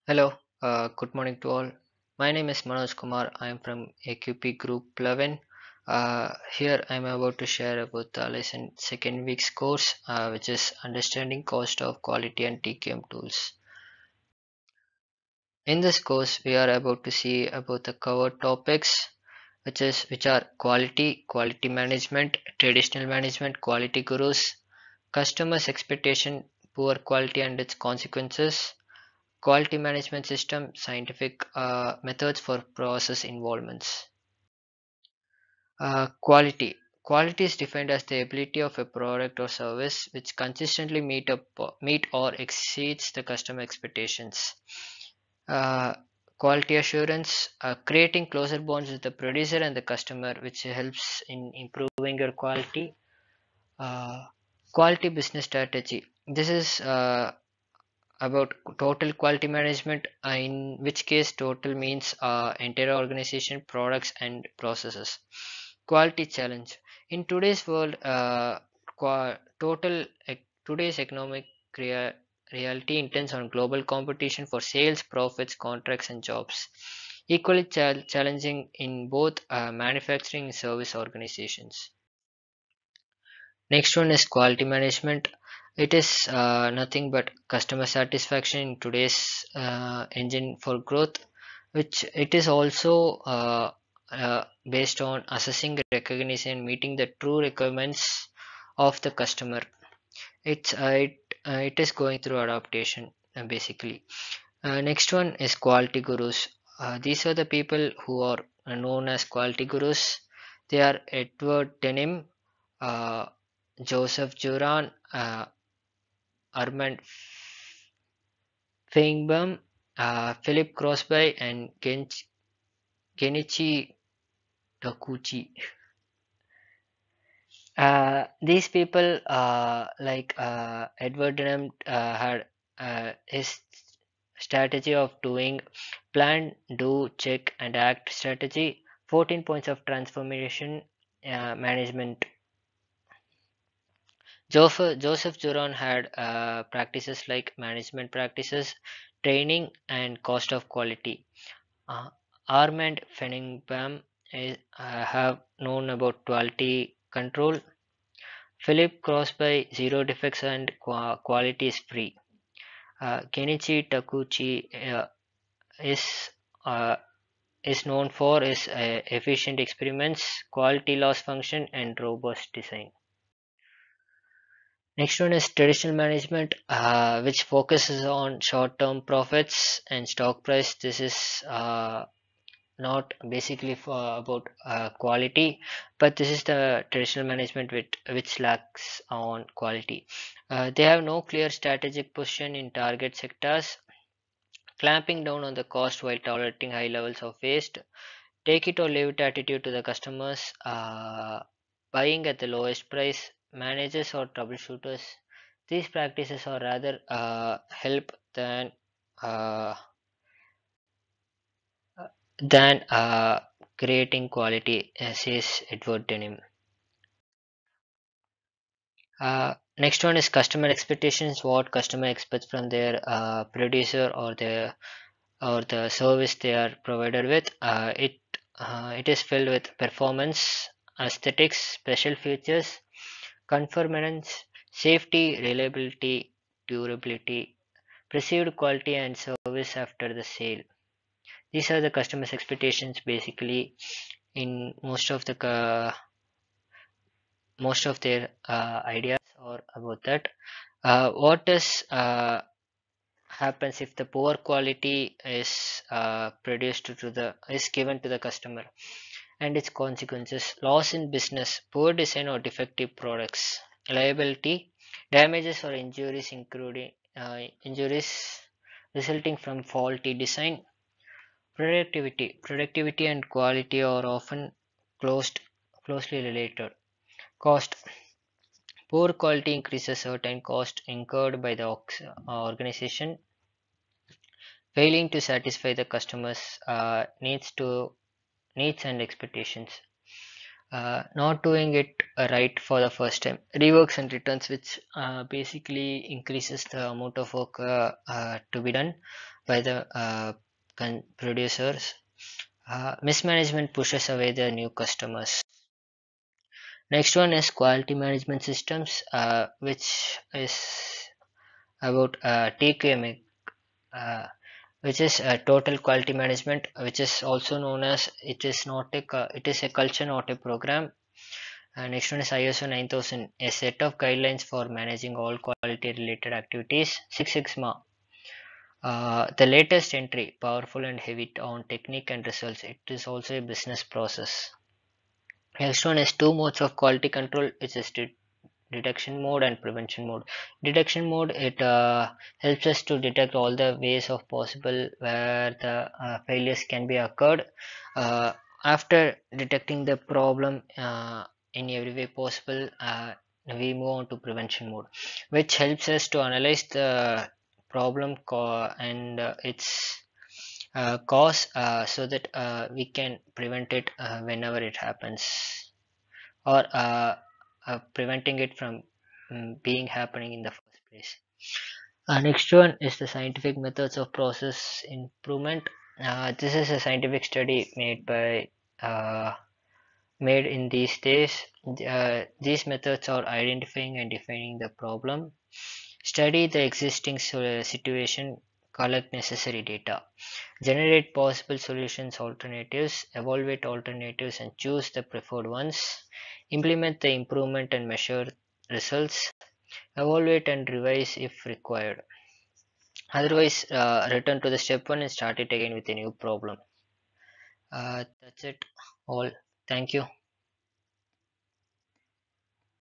Hello, good morning to all. My name is Manoj Kumar. I am from AQP Group 11. Here I am about to share about the lesson second week's course, which is Understanding Cost of Quality and TQM Tools. In this course, we are about to see about the covered topics, which are quality management, traditional management, quality gurus, customers' expectation, poor quality and its consequences, quality management system, scientific methods for process involvements. Quality is defined as the ability of a product or service which consistently meet or exceeds the customer expectations. uh, Quality assurance, creating closer bonds with the producer and the customer, which helps in improving your quality. uh, Quality business strategy, this is about total quality management, in which case total means entire organization, products and processes. Quality challenge, in today's world, today's economic reality intends on global competition for sales, profits, contracts and jobs, equally challenging in both manufacturing and service organizations. Next one is quality management. It is nothing but customer satisfaction in today's engine for growth, which it is also based on assessing, recognition, meeting the true requirements of the customer. It is going through adaptation basically. Next one is quality gurus. These are the people who are known as quality gurus. They are Edward Denham, uh, Joseph Juran, Armand Feigenbaum, Philip Crosby, and Genichi Takuchi. These people, Edward Denham, had his strategy of doing plan, do, check, and act strategy. 14 points of transformation management. Joseph Juran had practices like management practices, training, and cost of quality. Uh, Armand Fenningham have known about quality control. Philip Crosby, zero defects and quality is free. Kenichi Takuchi is uh, is known for his efficient experiments, quality loss function, and robust design. Next one is traditional management, which focuses on short-term profits and stock price. This is not basically for about quality, but this is the traditional management which lacks on quality. They have no clear strategic position in target sectors, clamping down on the cost while tolerating high levels of waste, take it or leave it attitude to the customers, buying at the lowest price, managers or troubleshooters. These practices are rather help uh, than creating quality, says Edward Denham. Next one is customer expectations. What customer expects from their producer or the service they are provided with. It is filled with performance, aesthetics, special features, conformance, safety, reliability, durability, perceived quality, and service after the sale. These are the customers' expectations basically in most of their ideas or about that. What does happens if the poor quality is produced to the is given to the customer, and its consequences: loss in business, poor design or defective products; liability, damages or injuries including injuries resulting from faulty design; productivity and quality are often closed closely related; cost, poor quality increases certain cost incurred by the organization, failing to satisfy the customers needs and expectations. Not doing it right for the first time. Reworks and returns, which basically increases the amount of work to be done by the producers. Mismanagement pushes away the new customers. Next one is quality management systems, which is about TQM, uh, which is total quality management, which is also known as it is a culture, not a program. Next one is ISO 9000, a set of guidelines for managing all quality related activities. Six Sigma, the latest entry, powerful and heavy on technique and results. It is also a business process. Next one is two modes of quality control, which is detection mode and prevention mode. Detection mode, it helps us to detect all the ways of possible where the failures can be occurred. Uh, After detecting the problem in every way possible, we move on to prevention mode, which helps us to analyze the problem and its cause, so that we can prevent it whenever it happens, or preventing it from being happening in the first place. Next one is the scientific methods of process improvement. This is a scientific study uh, made in these days. These methods are identifying and defining the problem, study the existing situation, collect necessary data, generate possible solutions alternatives, evaluate alternatives and choose the preferred ones, implement the improvement and measure results, evaluate and revise if required. Otherwise, return to the step one and start it again with a new problem. That's it all. Thank you.